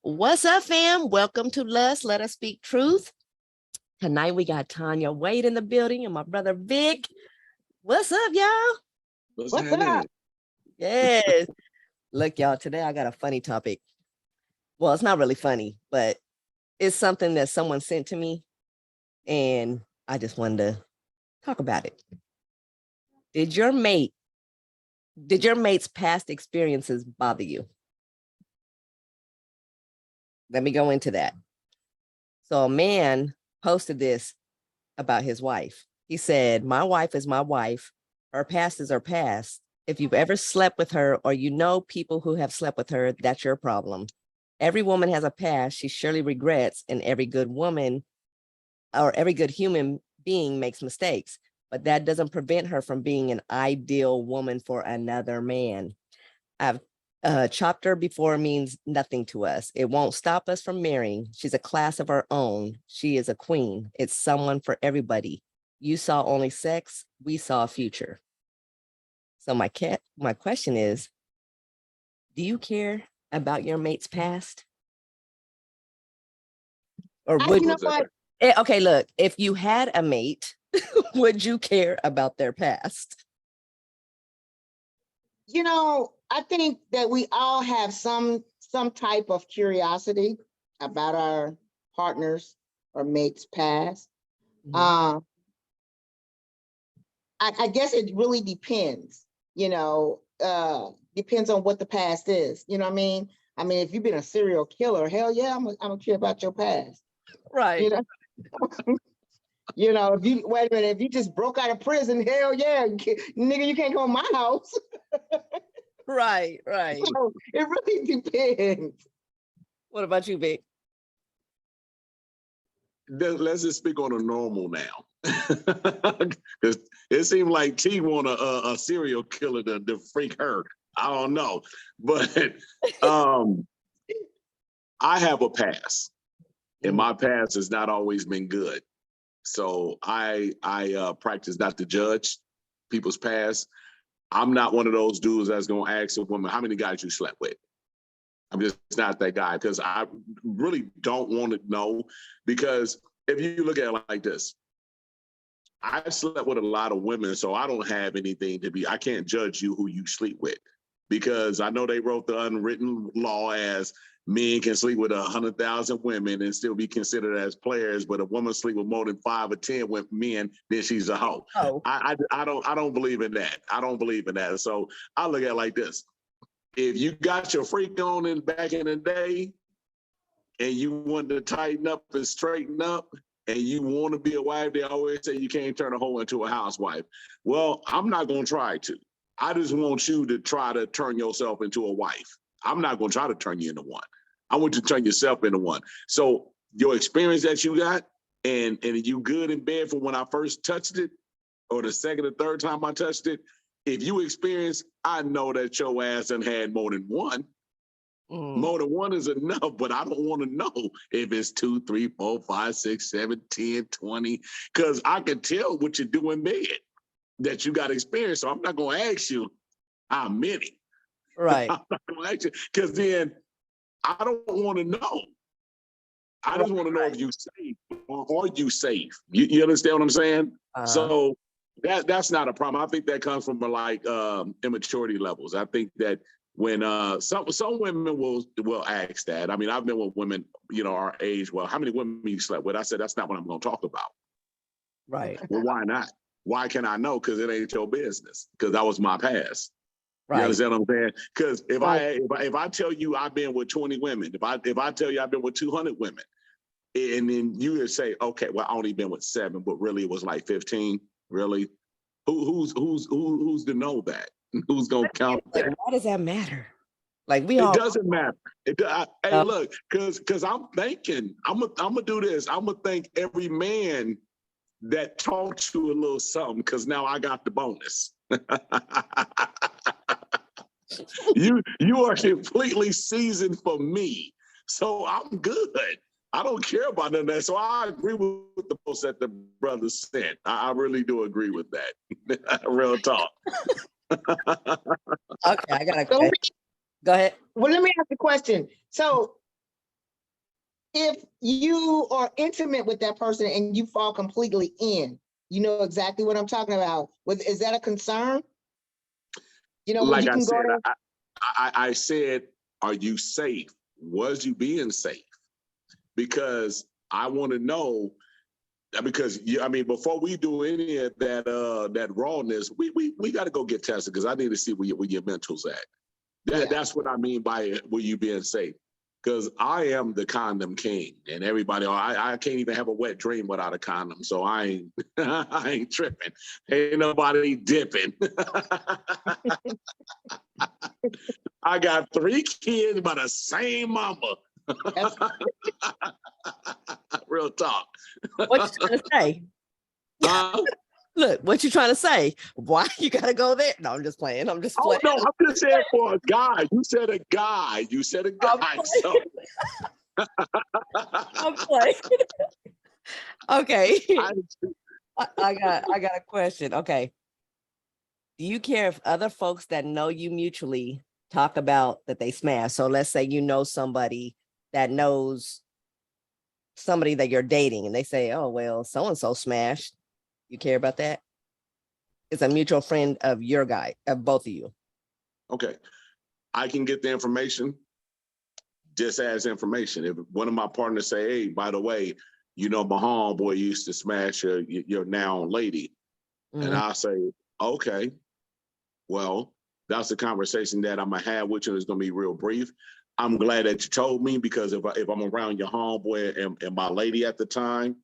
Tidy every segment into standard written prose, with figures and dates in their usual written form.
What's up, fam? Welcome to L.U.S.T. Let Us Speak Truth. Tonight we got Tanya Wade in the building and my brother Vic. What's up, y'all? What's up? Yes. Look, y'all, today I got a funny topic. Well, it's not really funny, but it's something that someone sent to me, and I just wanted to talk about it. Did your mate's past experiences bother you? Let me go into that. So a man posted this about his wife. He said, "My wife is my wife. Her past is her past. If you've ever slept with her or you know people who have slept with her, that's your problem. Every woman has a past she surely regrets, and every good woman or every good human being makes mistakes, but that doesn't prevent her from being an ideal woman for another man. I've chopped her before means nothing to us. It won't stop us from marrying. She's a class of her own. She is a queen. It's someone for everybody. You saw only sex. We saw a future." So my question is, do you care about your mate's past? Or would You know what? Okay, look, if you had a mate, would you care about their past? You know, I think that we all have some type of curiosity about our partners or mates' past. Mhm. I guess it really depends, depends on what the past is. You know what I mean? I mean, if you've been a serial killer, hell yeah, I'm gonna care about your past. Right. You know, if you wait a minute, if you just broke out of prison, hell yeah, nigga, you can't go in my house. Right. So it really depends. What about you, Vic? Let's just speak on a normal now, because it seemed like T want a serial killer to freak her. I don't know, but I have a past, and my past has not always been good. So I practice not to judge people's past. I'm not one of those dudes that's gonna ask a woman how many guys you slept with. I'm just not that guy, because I really don't want to know. Because if you look at it like this, I slept with a lot of women, so I don't have anything I can't judge you who you sleep with, because I know they wrote the unwritten law as men can sleep with 100,000 women and still be considered as players, but a woman sleep with more than 5 or 10 with men, then she's a hoe. Oh. I don't believe in that. I don't believe in that. So I look at it like this. If you got your freak on back in the day and you want to tighten up and straighten up and you want to be a wife, they always say you can't turn a hoe into a housewife. Well, I'm not going to try to. I just want you to try to turn yourself into a wife. I'm not going to try to turn you into one. I want you to turn yourself into one. So your experience that you got, and you good in bed from when I first touched it, or the second or third time I touched it, if you experience, I know that your ass done had more than one. More than one is enough, but I don't want to know if it's 2, 3, 4, 5, 6, 7, 10, 20, because I can tell what you do in bed, that you got experience. So I'm not going to ask you how many. Right. I'm not going to ask you, because then I don't want to know. I just want to know if you safe or you safe. You understand what I'm saying? So that's not a problem. I think that comes from immaturity levels. I think that when some women will ask that. I mean, I've been with women, our age. Well, how many women you slept with? I said that's not what I'm going to talk about. Right. Well, why not? Why can I know? Because it ain't your business. Because that was my past. Right. You understand what I'm saying? Because if I tell you I've been with 20 women, if I tell you I've been with 200 women, and then you would say, okay, well, I only been with 7, but really it was like 15. Really, who's to know that? Who's gonna count that? Why does that matter? Like it doesn't matter. Hey, look, because I'm thinking, I'm gonna do this. I'm gonna thank every man that taught you a little something, because now I got the bonus. You are completely seasoned for me, so I'm good. I don't care about none of that. So I agree with the post that the brother sent. I really do agree with that. Real talk. Okay, I got a question. Go ahead. Well, let me ask the question. So if you are intimate with that person and you fall completely in, you know exactly what I'm talking about. Is that a concern? You know, when Like you I can go said, there. I said, are you safe? Was you being safe? Because I want to know. Because I mean, before we do any of that rawness, we got to go get tested because I need to see where your mental's at. That's what I mean by were you being safe? Because I am the condom king, and everybody, I can't even have a wet dream without a condom. So I ain't, I ain't tripping. Ain't nobody dipping. I got 3 kids by the same mama. Real talk. What you trying to say? Look, what you trying to say? Why you gotta go there? No, I'm just playing. I'm just Oh playing. no, I'm just saying for a guy. You said a guy. You said a I'm guy. playing. So I'm playing. Okay. I, I got a question. Okay. Do you care if other folks that know you mutually talk about that they smash? So let's say you know somebody that knows somebody that you're dating and they say, oh, well, so-and-so smashed. You care about that? It's a mutual friend of your guy, of both of you. okay, I can get the information just as information. If one of my partners say, "Hey, by the way, you know my homeboy used to smash your now lady," and Mhm. I say, "Okay, well, that's a conversation that I'm gonna have with you. It's gonna be real brief. I'm glad that you told me because if I'm around your homeboy and my lady at the time,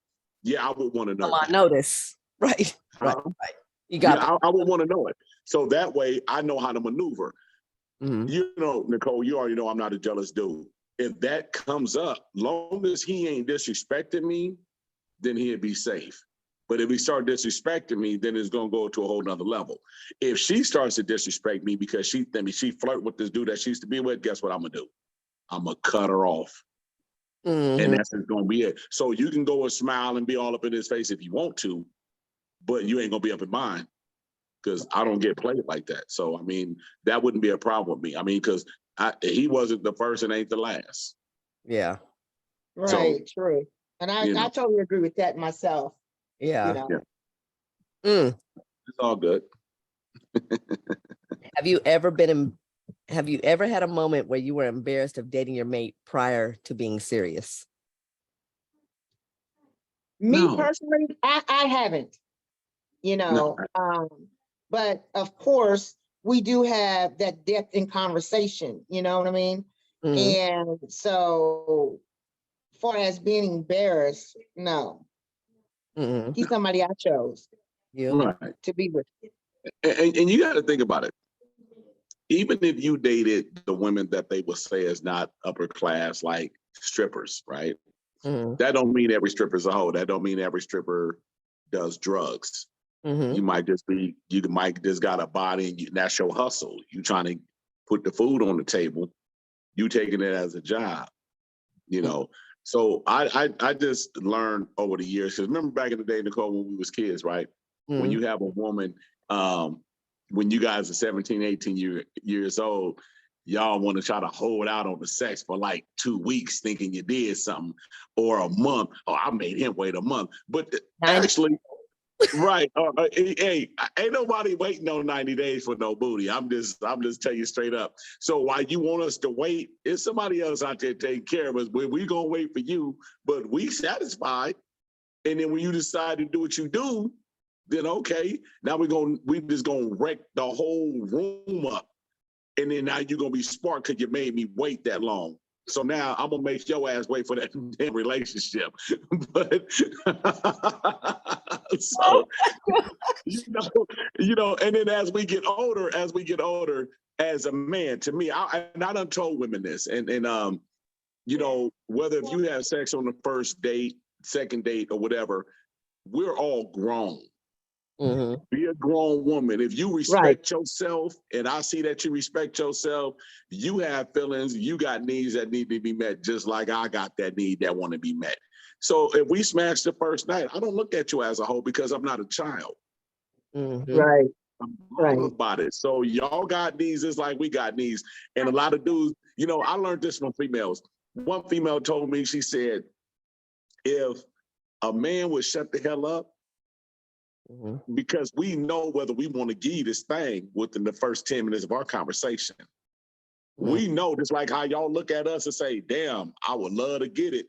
yeah, I would want to know Come on, that. notice. Right. Right. Huh? Right. You Yeah, got that. I would want to know it. So that way I know how to maneuver. Mhm. You know, Nicole, you already know I'm not a jealous dude. If that comes up, long as he ain't disrespecting me, then he'd be safe. But if he start disrespecting me, then it's gonna go to a whole nother level. If she starts to disrespect me because she flirt with this dude that she used to be with, guess what I'm gonna do? I'm gonna cut her off. And Mhm. that's just gonna be it. So you can go and smile and be all up in his face if you want to, but you ain't gonna be up in mine because I don't get played like that. So I mean, that wouldn't be a problem with me. I mean, because he wasn't the first and ain't the last. Yeah. So Right, true. And I you know, totally agree with that myself, you Yeah. know. yeah, Mm. it's all good. Have you ever had a moment where you were embarrassed of dating your mate prior to being serious? Me No, personally, I haven't, you no, know, but of course we do have that depth in conversation, you know what I mean? Mhm. And so far as being embarrassed, no, Mhm. he's somebody I chose You. right. to be with. And you got to think about it. Even if you dated the women that they would say is not upper class, like strippers, right? Mhm. That don't mean every stripper's a hoe. That don't mean every stripper does drugs. Mhm. You might just got a body and that's your hustle. You trying to put the food on the table. You taking it as a job, you know. So I just learned over the years, because remember back in the day, Nicole, when we was kids, right? When Mhm. you have a woman, when you guys are 17, 18 years old, y'all want to try to hold out on the sex for like 2 weeks thinking you did something, or a month. Oh, I made him wait a month. But 90. actually, right. Hey, ain't nobody waiting on 90 days for no booty. I'm just telling you straight up. So why you want us to wait? It's somebody else out there taking care of us. We gonna wait for you, but we satisfied. And then when you decide to do what you do, then okay, now we just gonna wreck the whole room up. And then now you're gonna be smart because you made me wait that long. So now I'm gonna make your ass wait for that damn relationship. But so you know, and then as we get older, as a man, to me, and I done told women this, and whether if you have sex on the first date, second date, or whatever, we're all grown. Mhm. Be a grown woman. If you Right. respect yourself, and I see that you respect yourself, you have feelings, you got needs that need to be met, just like I got that need that want to be met. So if we smash the first night, I don't look at you as a whole because I'm not a child. Mhm. Right, I'm right. grown about it. So y'all got needs just like we got needs. And a lot of dudes, I learned this from females. one female told me, she said, if a man would shut the hell up, because we know whether we want to give you this thing within the first 10 minutes of our conversation. We know, just like how y'all look at us and say, damn, I would love to get it.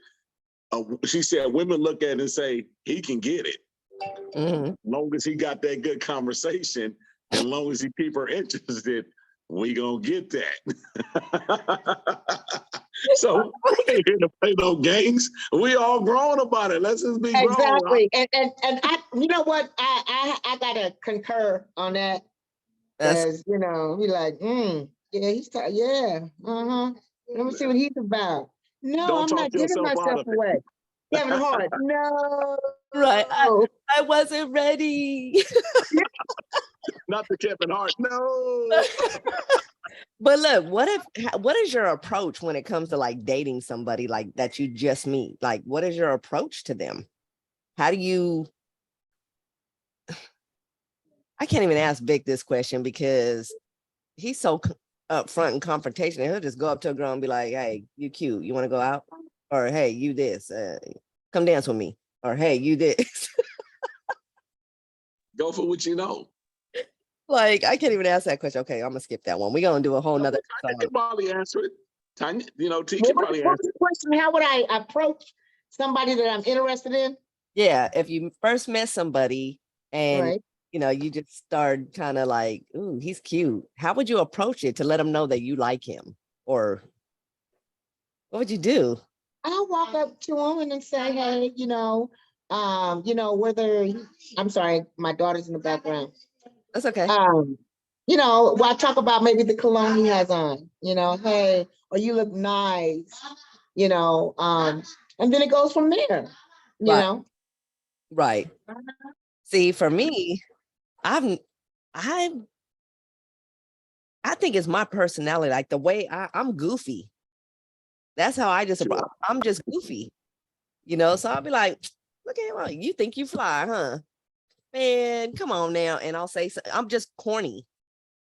She said, women look at it and say, he can get it. As long as he got that good conversation, as long as he keep her interested, we gonna get that. So we ain't here to play no games. We all grown about it. Let's just be grown. Exactly. And I, you know what? I gotta concur on that. Because, you know, we like, yeah, let me see what he's about. No, Don't I'm talk not giving yourself out myself of it. away. Kevin Hart, no. Right. I wasn't ready. Not the Kevin Hart, no. But look, what is your approach when it comes to like dating somebody like that you just meet? Like, what is your approach to them? How do you, I can't even ask Vic this question because he's so upfront and confrontational. He'll just go up to a girl and be like, hey, you cute. You want to go out? Or, hey, you this, come dance with me. Or, hey, you this. Go for what you know. Like, I can't even ask that question. Okay, I'm gonna skip that one. We're gonna do a whole nother. Tanya can probably answer it. Tanya, T What can was probably the answer it. question? How would I approach somebody that I'm interested in? Yeah, if you first met somebody and Right. you just start kind of like, ooh, he's cute. How would you approach it to let him know that you like him? Or what would you do? I'll walk up to him and then say, hey, whether I'm sorry, my daughter's in the background. That's okay. Well, I talk about maybe the cologne he has on, hey, or you look nice, and then it goes from there, you Right. know. Right. See, for me, I think it's my personality, like the way I'm goofy. That's how I just, Sure. I'm just goofy, so I'll be like, look at him, you think you fly, huh? Man, come on now. And I'll say, I'm just corny,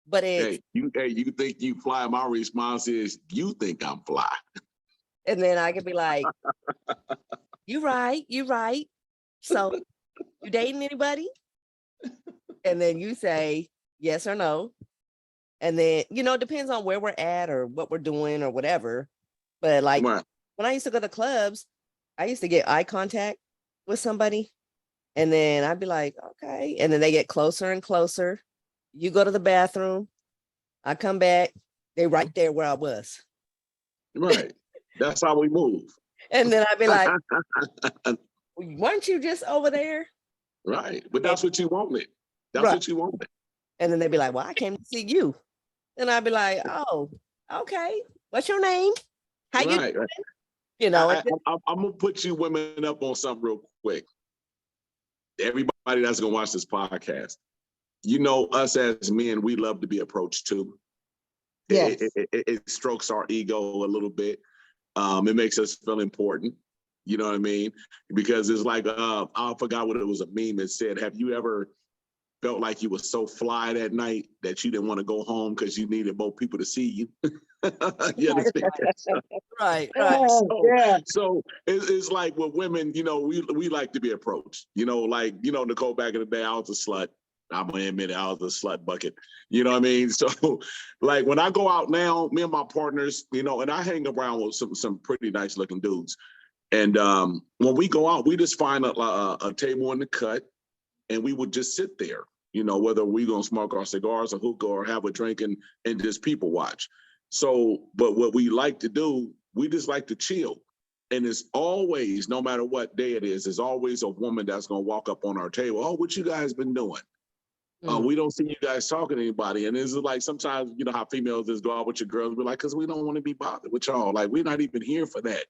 but it's, you think you fly. My response is, you think I'm fly. and then I can be like, you right. So you dating anybody? And then you say yes or no. And then, it depends on where we're at or what we're doing or whatever. But like Right. when I used to go to clubs, I used to get eye contact with somebody. And then I'd be like, okay. And then they get closer and closer. You go to the bathroom. I come back. They right there where I was. Right. That's how we move. And then I'd be like, weren't you just over there? Right. But that's what you wanted. That's what you wanted. And then they'd be like, well, I came to see you. And I'd be like, oh, okay. What's your name? How you doing? I'm gonna put you women up on something real quick. Everybody that's gonna watch this podcast, us as men, we love to be approached too. Yes. It strokes our ego a little bit. It makes us feel important. You know what I mean? Because it's like, I forgot what it was, a meme that said, have you ever felt like you were so fly that night that you didn't want to go home because you needed both people to see you? You understand? Right. So it's like with women, we like to be approached. Nicole, back in the day, I was a slut. I'm gonna admit it, I was a slut bucket. You know what I mean? So, like when I go out now, me and my partners, and I hang around with some pretty nice looking dudes. And when we go out, we just find a table in the cut, and we would just sit there. Whether we gonna smoke our cigars or hookah or have a drink and just people watch. So, but what we like to do, we just like to chill. And it's always, no matter what day it is, there's always a woman that's gonna walk up on our table. Oh, what you guys been doing? We don't see you guys talking to anybody. And it's like sometimes, how females just go out with your girls, we're like, because we don't want to be bothered with y'all. Like, we're not even here for that.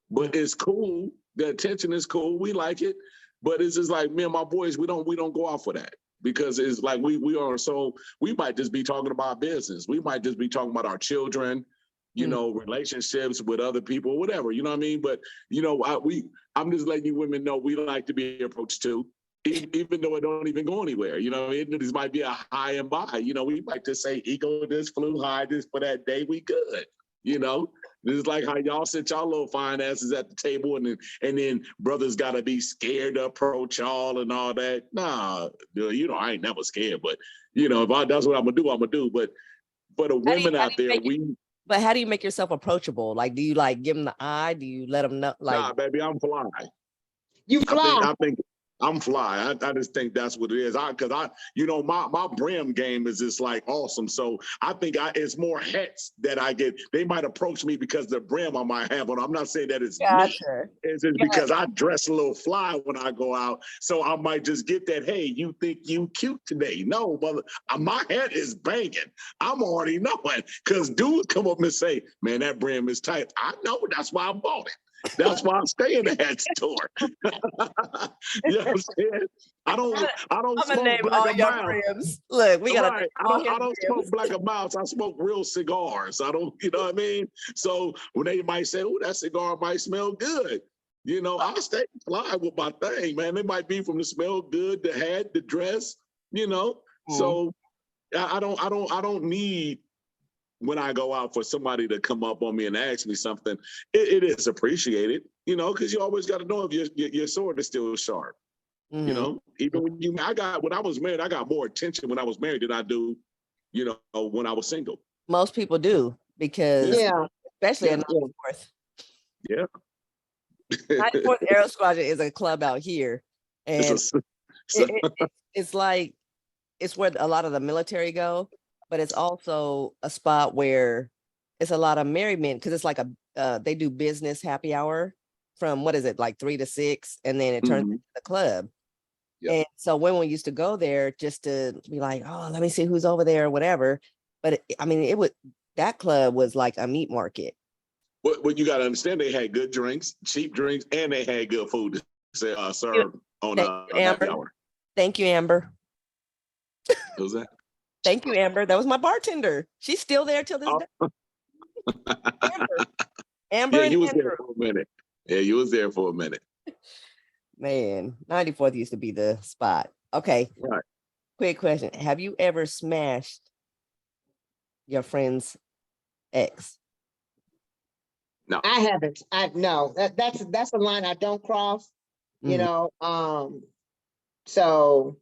But it's cool. The attention is cool. We like it. But it's just like me and my boys, we don't go out for that. Because it's like we might just be talking about business. We might just be talking about our children, relationships with other people, whatever, you know what I mean? But, I'm just letting you women know we like to be approached too, even though it don't even go anywhere. This might be a high and by, we might just say ego this, flew high this for that day, we good, This is like how y'all sit y'all little fine asses at the table, and then brothers gotta be scared to approach y'all and all that. Nah, you know, I ain't never scared, but you know, if that's what I'm gonna do, I'm gonna do. But for the women out there, but how do you make yourself approachable? Like, do you like give them the eye? Do you let them know? Like, nah, baby, I'm fly. You fly. I think I'm fly. I just think that's what it is. You know, my brim game is just like awesome. So I think it's more hats that I get. They might approach me because the brim I might have on. I'm not saying that it's me. gotcha. It's just because I dress a little fly when I go out. So I might just get that, hey, you think you cute today? No, mother, my hat is banging. I'm already knowing. Because dudes come up and say, man, that brim is tight. I know, that's why I bought it. That's why I stay in the hat store. You know what I'm saying? I don't I'm gonna smoke name black all and your mild. brims. Look, we gotta Right. I don't smoke black and mild. I smoke real cigars. I don't, you know what I mean? So when they might say, oh, that cigar might smell good. You know, I stay fly with my thing, man. It might be from the smell good, the hat, the dress, you know. So I don't need when I go out for somebody to come up on me and ask me something. It is appreciated, you know, because you always got to know if your sword is still sharp. You know, even when I was married, I got more attention when I was married than I do, you know, when I was single. Most people do because, especially at 94th. Yeah. 94th Aero Squadron is a club out here, and it's like it's where a lot of the military go, but it's also a spot where it's a lot of married men because it's like they do business happy hour from what is it, like 3 to 6, and then it turns into the club. Yep. And so when we used to go there just to be like, oh, let me see who's over there or whatever. But I mean, that club was like a meat market. What you got to understand, they had good drinks, cheap drinks, and they had good food to serve on happy hour. Thank you, Amber. Who's that? Thank you, Amber. That was my bartender. She's still there till this day. Amber yeah, and you was Andrew. there for a minute. Yeah, you was there for a minute. Man, 94th used to be the spot. Okay. Right. Quick question. Have you ever smashed your friend's ex? No. I haven't. No. That's a line I don't cross. You know, so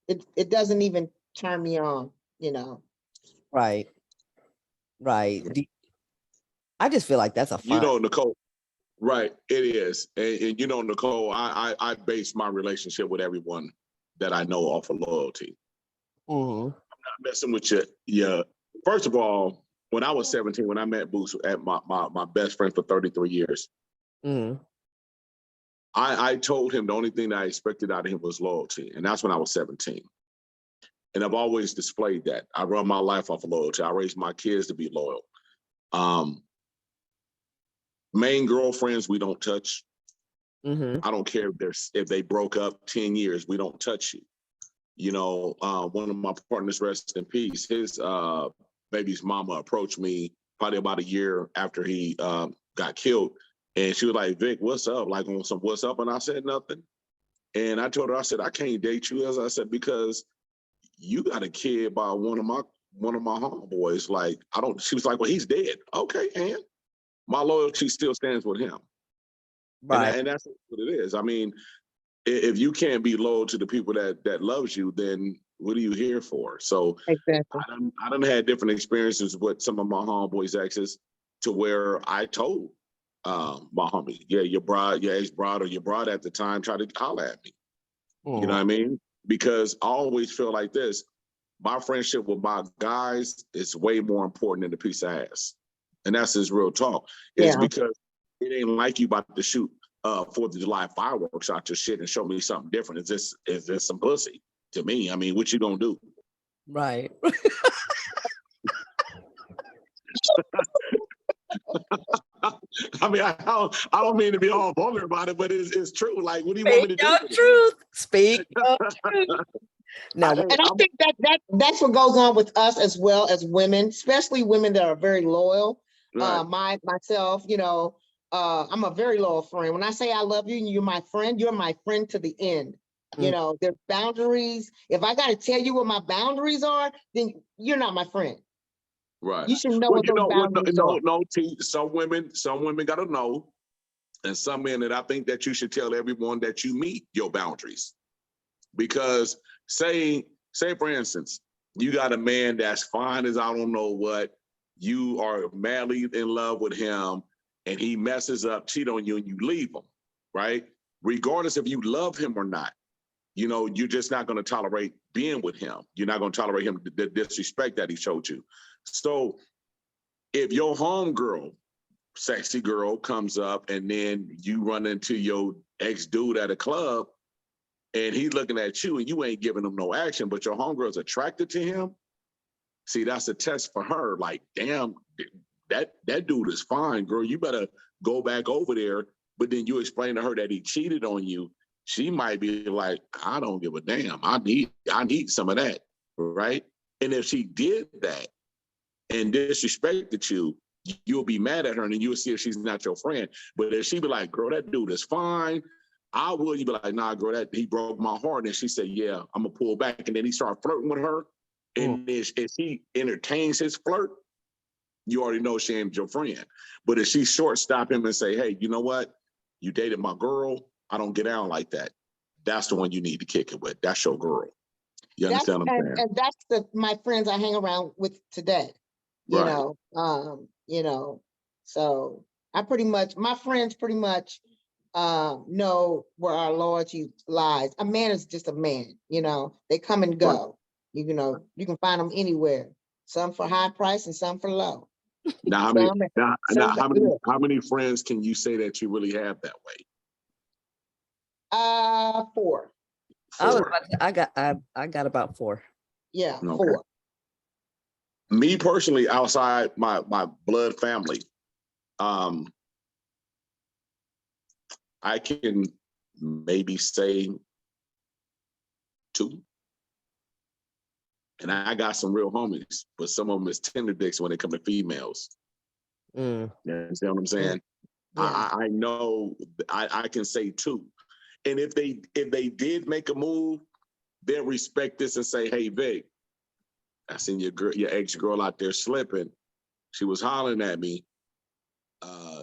it doesn't even turn me on, you know. Right. I just feel like that's a fun. You know, Nicole, right, it is. And you know, Nicole, I base my relationship with everyone that I know off of loyalty. I'm not messing with your first of all, when I was 17, when I met Boots at my best friend for 33 years, I told him the only thing that I expected out of him was loyalty. And that's when I was 17. And I've always displayed that. I run my life off of loyalty. I raised my kids to be loyal. Main girlfriends, we don't touch. I don't care if they broke up 10 years, we don't touch you. You know, one of my partners, rest in peace, his baby's mama approached me probably about a year after he got killed. And she was like, Vic, what's up? Like on some what's up? And I said nothing. And I told her, I said, I can't date you. As I said, because you got a kid by one of my homeboys. Like, she was like, well, he's dead. Okay, and my loyalty still stands with him. Right. And that's what it is. I mean, if you can't be loyal to the people that loves you, then what are you here for? So exactly. I done had different experiences with some of my homeboys' exes to where I told my homie, yeah, your ex-bride or your bride at the time tried to holler at me. You know what I mean? Because I always feel like this, my friendship with my guys is way more important than a piece of ass. And that's his real talk. It's because it ain't like you about to shoot 4th of July fireworks out your shit and show me something different. It's just some pussy to me. I mean, what you gonna do? Right. I mean, I don't mean to be all vulgar about it, but it's true. Like, what do you want me to do? Speak your truth. Now, and I think that's what goes on with us as well as women, especially women that are very loyal. Right. Myself, you know, I'm a very loyal friend. When I say I love you and you're my friend to the end. You know, there's boundaries. If I got to tell you what my boundaries are, then you're not my friend. Right. You should know Well, what you those know what? No, boundaries no, are. no. Some women got to know, and some men that I think that you should tell everyone that you meet your boundaries, because say for instance, you got a man that's fine as I don't know what, you are madly in love with him, and he messes up, cheat on you, and you leave him, right? Regardless if you love him or not, you know, you're just not going to tolerate being with him. You're not going to tolerate him the disrespect that he showed you. So if your homegirl, sexy girl, comes up and then you run into your ex dude at a club and he's looking at you and you ain't giving him no action, but your homegirl's attracted to him, see, that's a test for her. Like, damn, that dude is fine, girl. You better go back over there. But then you explain to her that he cheated on you. She might be like, I don't give a damn. I need some of that, right? And if she did that and disrespected you, you'll be mad at her and then you'll see if she's not your friend. But if she be like, girl, that dude is fine, I will. You be like, nah, girl, that he broke my heart. And she said, yeah, I'm gonna pull back. And then he started flirting with her. And if he entertains his flirt, you already know she ain't your friend. But if she shortstop him and say, hey, you know what? You dated my girl. I don't get down like that. That's the one you need to kick it with. That's your girl. You That's understand what I'm saying? and that's my friends I hang around with today. Right. So my friends pretty much know where our loyalty lies. A man is just a man, they come and go. You can find them anywhere. Some for high price and some for low. Now, how many friends can you say that you really have that way? 4. I got about 4. Yeah, Okay. 4. Me personally, outside my blood family, I can maybe say 2. And I got some real homies, but some of them is tender dicks when it come to females. You understand what I'm saying? Yeah. I know I can say 2. And if they did make a move, they'll respect this and say, hey, Vic, I seen your ex girl out there slipping. She was hollering at me.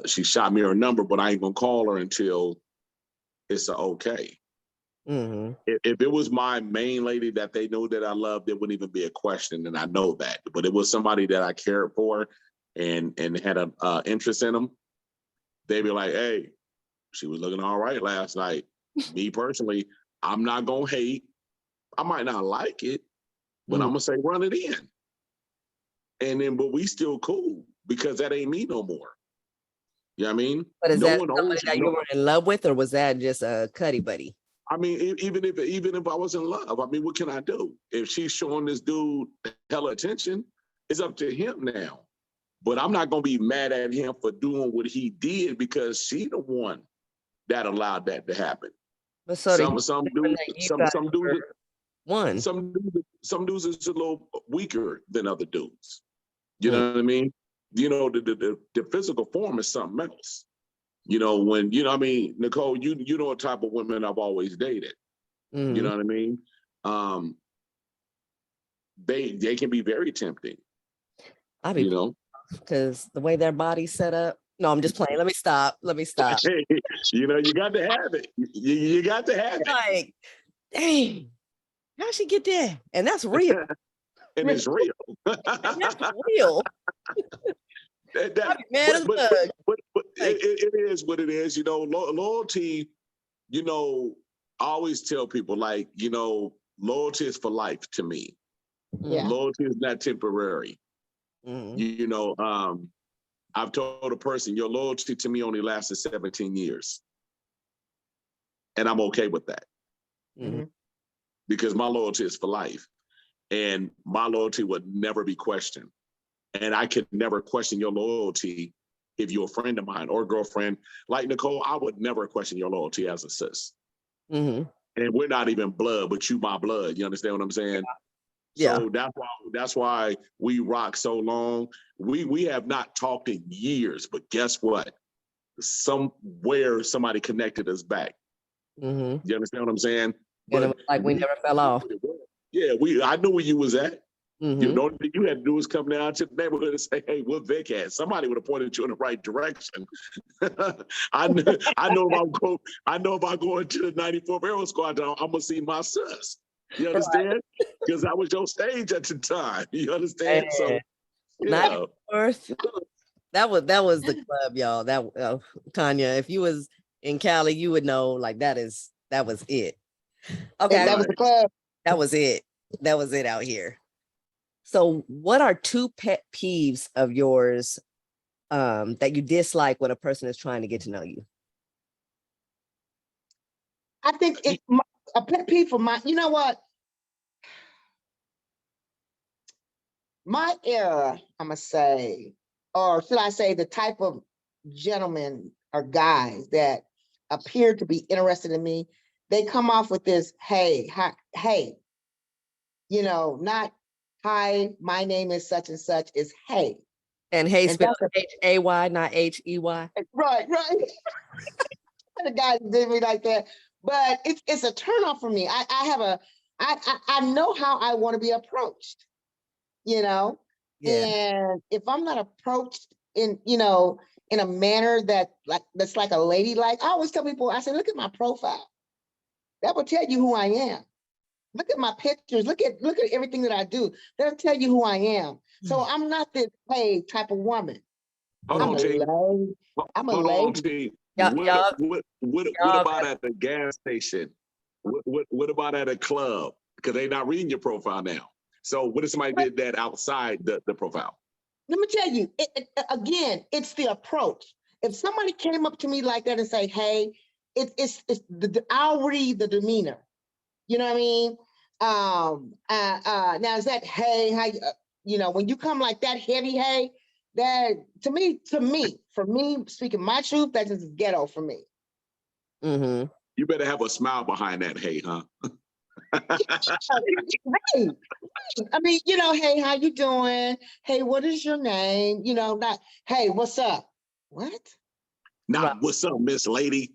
She shot me her number, but I ain't gonna call her until it's a okay. If it was my main lady that they know that I loved, there wouldn't even be a question, and I know that. But it was somebody that I cared for and had an interest in them. They'd be like, hey, she was looking all right last night. Me personally, I'm not gonna hate. I might not like it, but I'm gonna say run it in. And then, but we still cool because that ain't me no more. You know what I mean? But is that somebody that you were in love with, or was that just a cuddy buddy? I mean, even if I was in love, I mean, what can I do? If she's showing this dude hella attention, it's up to him now. But I'm not gonna be mad at him for doing what he did because she the one that allowed that to happen. But so some dudes is a little weaker than other dudes. You know what I mean? The physical form is something else. When I mean, Nicole, you know what type of women I've always dated. You know what I mean? They can be very tempting. Because the way their body's set up. No, I'm just playing. Let me stop. You got to have it. You got to have it. Like, dang, how'd she get there? And that's real. And it's real. And that's real. But it is what it is. Loyalty, I always tell people, like, loyalty is for life to me. Yeah. Loyalty is not temporary. I've told a person, your loyalty to me only lasted 17 years. And I'm okay with that. Because my loyalty is for life. And my loyalty would never be questioned. And I could never question your loyalty if you're a friend of mine or girlfriend. Like Nicole, I would never question your loyalty as a sis. And we're not even blood, but you my blood. You understand what I'm saying? Yeah. So that's why we rock so long. We have not talked in years, but guess what? Somewhere somebody connected us back. You understand what I'm saying? And it was like we never fell off. Yeah, I knew where you was at. You know, what you had to do was come down to the neighborhood and say, "Hey, what Vic at?" Somebody would have pointed you in the right direction. I know if I'm going to the 94th Aero Squad, I'm gonna see my sis. You understand? Because that was your stage at the time. You understand? So yeah. 94th. That was the club, y'all. That Tanya, if you was in Cali, you would know. Like that was it. Okay, That was the club. that was it. That was it out here. So, what are 2 pet peeves of yours that you dislike when a person is trying to get to know you? I think it's a pet peeve for my, you know what? My era, I'm gonna say, or should I say the type of gentlemen or guys that appear to be interested in me, they come off with this, hey, hi, hey, you know, not hi, my name is such and such, is hey. And hey, And spelled that's H-A-Y, not H-E-Y. right. The guy did me like that. But it's a turnoff for me. I know how I want to be approached, you know. Yeah. And if I'm not approached in, you know, in a manner that's like a ladylike, I always tell people, I say, look at my profile. That will tell you who I am. Look at my pictures. Look at everything that I do. That'll tell you who I am. So I'm not this hey type of woman. Hold on, T. I'm a Hold on, lady. T. Y'all, What about at the gas station? What about at a club? Because they're not reading your profile now. So what if somebody did that outside the profile? Let me tell you, again, it's the approach. If somebody came up to me like that and say, hey, I'll read the demeanor. You know what I mean? Now is that, hey, how you know, when you come like that heavy, hey, that to me, for me, speaking my truth, that's just ghetto for me. You better have a smile behind that, hey, huh? Right. I mean, you know, hey, how you doing? Hey, what is your name? You know, not, hey, what's up? What? Nah, what's up, Miss Lady?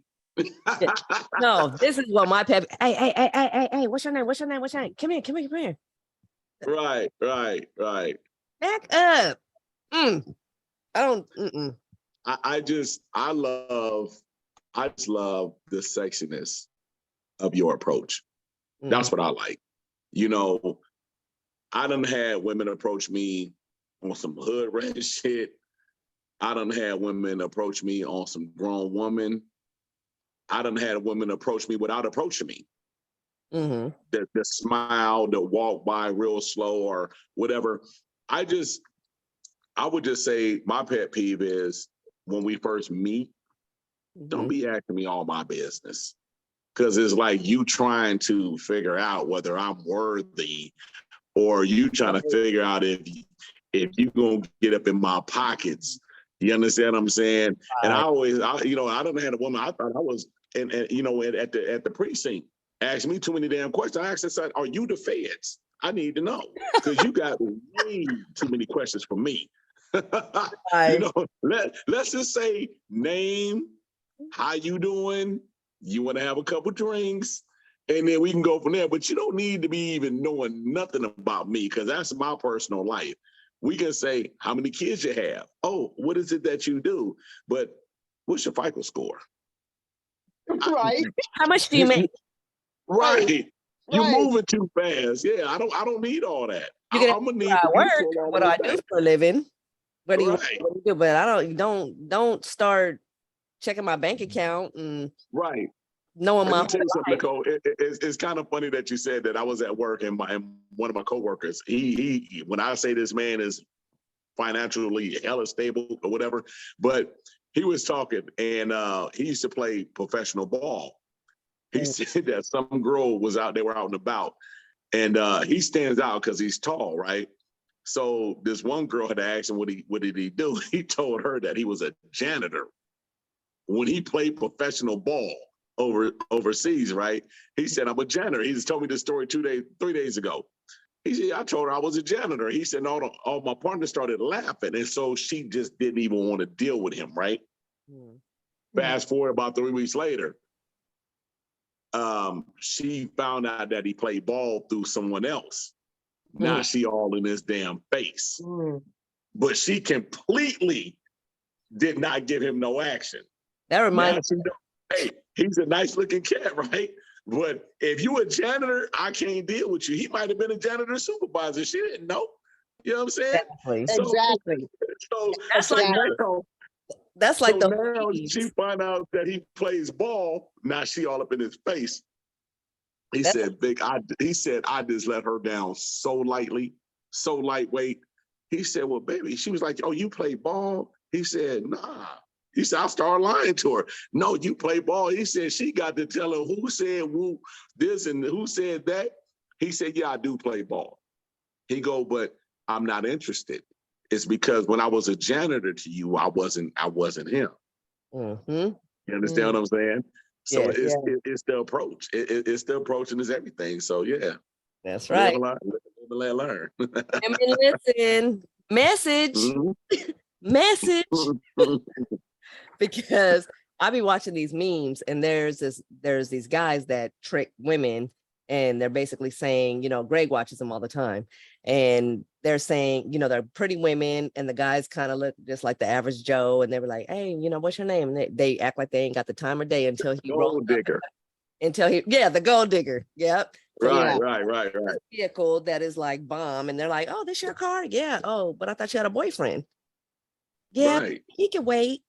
No, this is what my pet. Hey, what's your name? What's your name? Come here. Right. Back up. I don't. I just love the sexiness of your approach. That's what I like. You know, I done had women approach me on some hood rat shit. I done had women approach me on some grown woman. I done had women approach me without approaching me. The smile, the walk by real slow or whatever. I would just say my pet peeve is when we first meet, don't be asking me all my business. Cause it's like you trying to figure out whether I'm worthy or you trying to figure out if you gonna get up in my pockets. You understand what I'm saying? And I don't had a woman, I thought I was, and you know, at the precinct, asked me too many damn questions. I asked her, said, are you the feds? I need to know. Because you got way too many questions for me. You know, let's just say name, how you doing? You want to have a couple drinks? And then we can go from there. But you don't need to be even knowing nothing about me because that's my personal life. We can say how many kids you have. Oh, what is it that you do? But what's your FICO score? Right. How much do you make? Right. You're moving too fast. Yeah, I don't need all that. I'm gonna need for you to slow down. What do I do for a living? What do you do? But I don't start checking my bank account and knowing my. Let me tell you something, Nicole. It's kind of funny that you said that. I was at work and one of my coworkers, he when I say this man is financially hella stable or whatever, but he was talking and he used to play professional ball. He said that some girl was out, they were out and about, and he stands out because he's tall, right? So this one girl had asked him what did he do? He told her that he was a janitor when he played professional ball overseas, right? He said, I'm a janitor. He just told me this story 3 days ago. He said, I told her I was a janitor. He said, all my partners started laughing. And so she just didn't even want to deal with him, right? Fast forward about 3 weeks later, she found out that he played ball through someone else. Now she all in his damn face. Mm. But she completely did not give him no action. That reminds me. Hey, he's a nice looking cat, right? But if you a janitor, I can't deal with you. He might have been a janitor supervisor. She didn't know. You know what I'm saying? exactly. Exactly. So, That's so like now, that's like so the now peeves. she find out that he plays ball. Now she all up in his face. He That's- said, he said, I just let her down so lightly, so lightweight. He said, well, baby, she was like, oh, you play ball? He said, nah. He said, I started lying to her. No, you play ball. He said, she got to tell her who said woo, this and who said that. He said, yeah, I do play ball. He go, but I'm not interested. It's because when I was a janitor to you, I wasn't him. Mm-hmm. You understand what I'm saying? So Yes. it's the approach. It's the approach and it's everything. So yeah, That's live right. and learn. Women, listen. Message. Message. Because I be watching these memes and there's these guys that trick women and they're basically saying, you know, Greg watches them all the time. And they're saying, you know, they're pretty women and the guys kind of look just like the average Joe. And they were like, hey, you know, what's your name? And they act like they ain't got the time of day until he rolls Gold digger. the gold digger. Yep. So Right. vehicle that is like bomb. And they're like, oh, this your car? Yeah. Oh, but I thought you had a boyfriend. Yeah, Right. he can wait.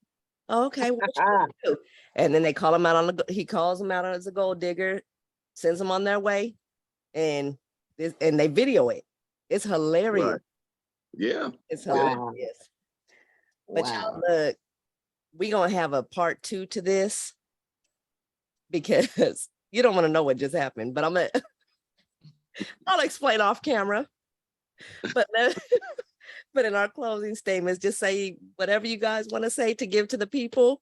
Okay, what you gonna do? And then they call him out on he calls him out as a gold digger, sends them on their way, and they video it. It's hilarious. Right. Yeah. It's Wow. hilarious. But y'all Wow. look, we gonna have a part 2 to this because you don't want to know what just happened, but I'll explain off camera. But but in our closing statements, just say whatever you guys want to say to give to the people.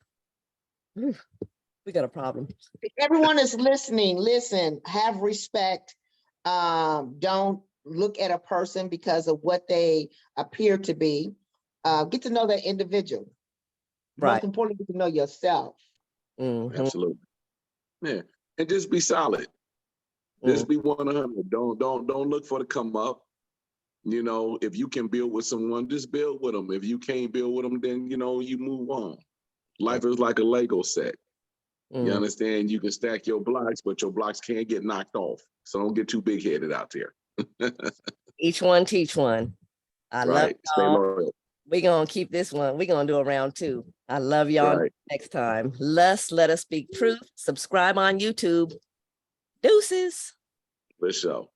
We got a problem. Everyone is listening. Listen, have respect. Don't look at a person because of what they appear to be. Get to know that individual. Right. Most importantly, get to know yourself. Mhm. Absolutely. Yeah. And just be solid. Just be 100. Don't look for the come up. You know, if you can build with someone, just build with them. If you can't build with them, then you know you move on. Life is like a Lego set. You understand? You can stack your blocks, but your blocks can't get knocked off. So don't get too big headed out there. Each one teach one. I love Right. Stay y'all. loyal. We're gonna keep this one. We're gonna do a round 2. I love y'all. Right. Next time. Let us speak truth. Subscribe on YouTube. Deuces. For sure.